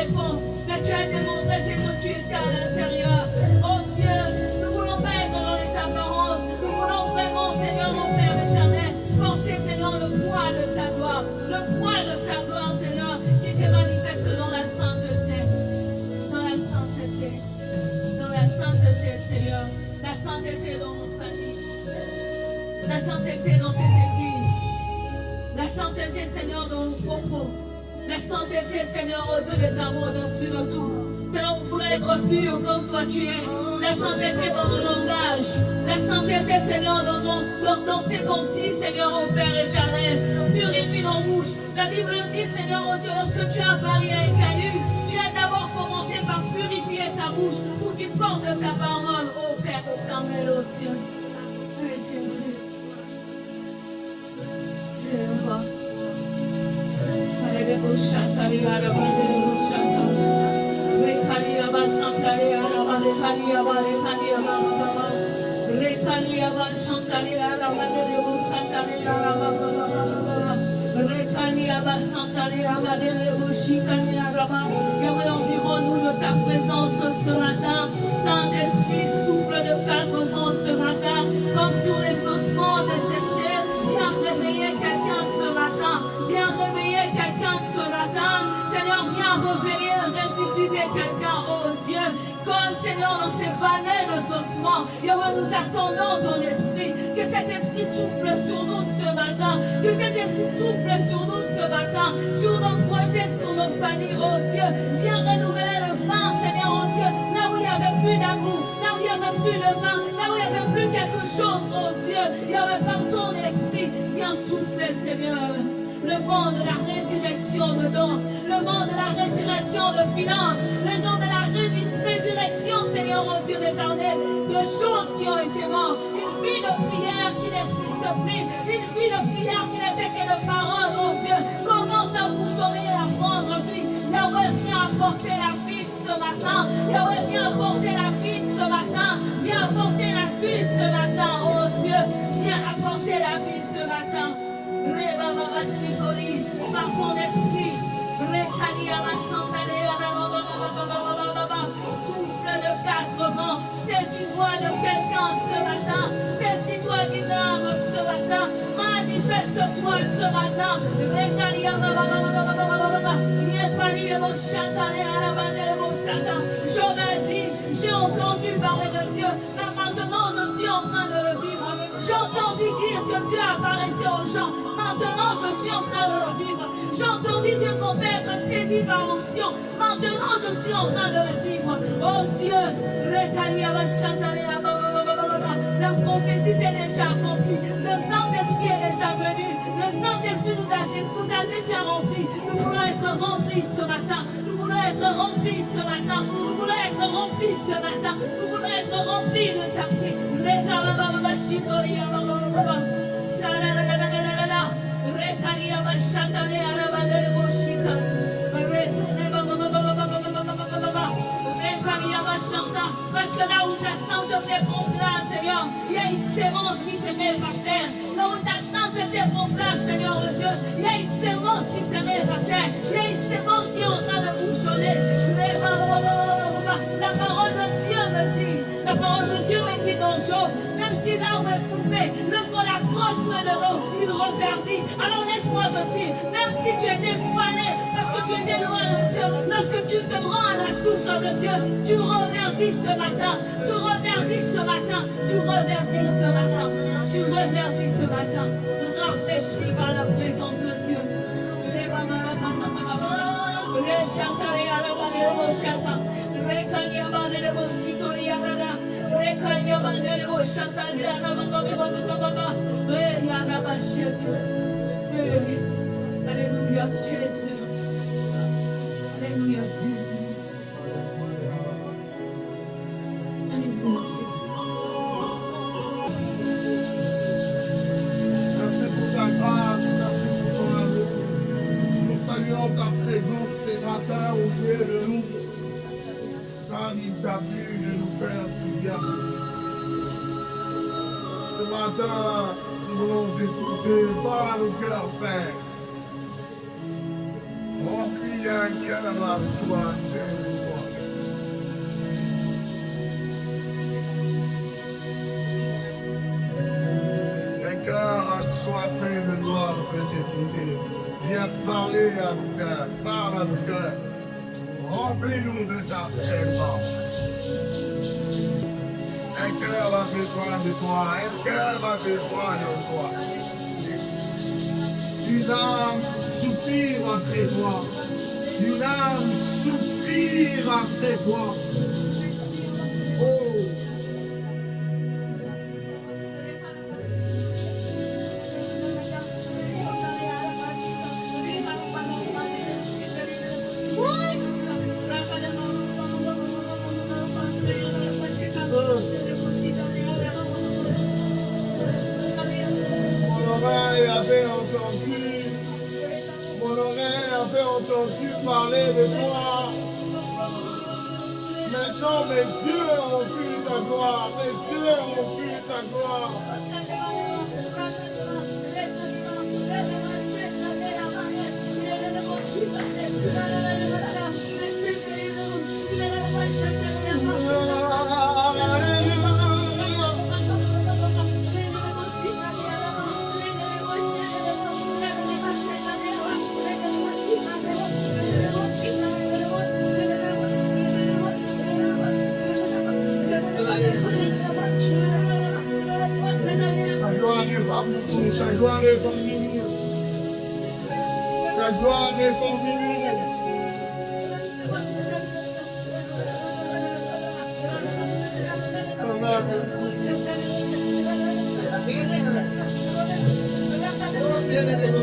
réponse, mais tu as démontré ce que tu étais à l'intérieur. Oh Dieu, nous voulons pas être dans les apparences. Nous voulons vraiment, Seigneur, mon Père éternel, porter, Seigneur, le poids de ta gloire. Le poids de ta gloire, Seigneur, qui se manifeste dans la sainteté. Dans la sainteté. Dans la sainteté, Seigneur. La sainteté dans nos familles. La sainteté dans cette église. La sainteté, Seigneur, dans nos propos. La sainteté, Seigneur, au Dieu des amours au-dessus de tout. Seigneur, nous voulons être purs comme toi tu es. La sainteté dans nos langages. La sainteté, Seigneur, dans ce qu'on dit, Seigneur, au Père éternel. Purifie nos bouches. La Bible dit, Seigneur, oh Dieu, lorsque tu as parlé à Isaïe, tu as d'abord commencé par purifier sa bouche pour qu'il porte ta parole, ô Père éternel, ô Dieu. Oui, Jésus. Dieu, environne-nous de ta présence ce matin. Saint-Esprit, souffle de calmement ce matin, comme sur les ossements desséchés. Viens réveiller quelqu'un ce matin. Viens réveiller quelqu'un ce matin. Seigneur, viens réveiller, ressusciter quelqu'un, oh Dieu. Comme Seigneur, dans ces vallées de ossements, nous attendons ton esprit. Que cet esprit souffle sur nous ce matin. Que cet esprit souffle sur nous ce matin. Sur nos projets, sur nos familles, oh Dieu. Viens renouveler le vin, Seigneur, oh Dieu. Là où il n'y avait plus d'amour, là où il n'y avait plus de vin, là où il n'y avait plus quelque chose, oh Dieu. Par ton esprit, viens souffler, Seigneur. Le vent de la résurrection dedans, le vent de la résurrection de finances, le vent de la résurrection, Seigneur, oh Dieu des armées, de choses qui ont été mortes, une vie de prière qui n'existe plus, une vie de prière qui n'était que de parole, oh Dieu, commence à bousculer et à prendre vie. Yahweh, viens apporter la vie ce matin, Yahweh, viens apporter la vie ce matin, viens apporter la vie ce matin, oh Dieu, viens apporter la vie ce matin. Par ton esprit, souffle de 4 vents, saisis-toi de quelqu'un ce matin, saisis-toi d'une âme ce matin, manifeste-toi ce matin. J'aurais dit, j'ai entendu parler de Dieu, mais maintenant je suis en train de le vivre. J'ai entendu dire que Dieu apparaissait aux gens. Maintenant, je suis en train de le vivre. J'ai entendu dire qu'on peut être saisi par l'onction. Maintenant, je suis en train de le vivre. Oh Dieu, la prophétie est déjà accomplie. Le Saint-Esprit est déjà venu. Le Saint-Esprit nous a déjà remplis. Nous voulons être remplis ce matin. Nous voulons être remplis ce matin. Nous voulons être remplis ce matin. Nous voulons être remplis de ta paix. Parce que là où ta sainteté prend place, Seigneur, il y a une sémence qui se met par terre. Là où ta sainteté prend place, Seigneur le Dieu, il y a une sémence qui se met par terre. Il y a une sémence qui est en train de bouchonner. La parole de Dieu me dit, la parole de Dieu me dit dans Job, même si l'arbre est coupé, lorsqu'on approche près de l'eau, il reverdit. Alors laisse-moi te dire, même si tu étais fané, parce que tu étais loin de Dieu, lorsque tu te rends à la source de Dieu, tu reverdis ce matin, tu reverdis ce matin, tu reverdis ce matin, tu reverdis ce matin, rafraîchi par la présence de Dieu. Alléluia Jésus. Alléluia Jésus. Alléluia Jésus. Merci pour ta grâce, merci pour ton amour. Nous saluons ta présence ce matin au milieu de nous. Car il t'a plu de nous faire du bien. Ce matin, nous voulons t'écouter par le cœur, Père. Remplis un cœur à soi, un cœur assoiffé de gloire veut t'écouter. Viens parler à nos cœurs, parle à nos cœurs. Remplis-nous de ta présence. Un cœur a besoin de toi, un cœur a besoin de toi. Une âme soupire après toi. Une âme soupire après toi. Oh! Mon oreille avait entendu, parler de toi. Maintenant mes yeux ont vu ta gloire, mes yeux ont vu ta gloire. Ta gloire est parmi nous, ta gloire est parmi nous. Ta gloire est parmi nous. Bien-aimé.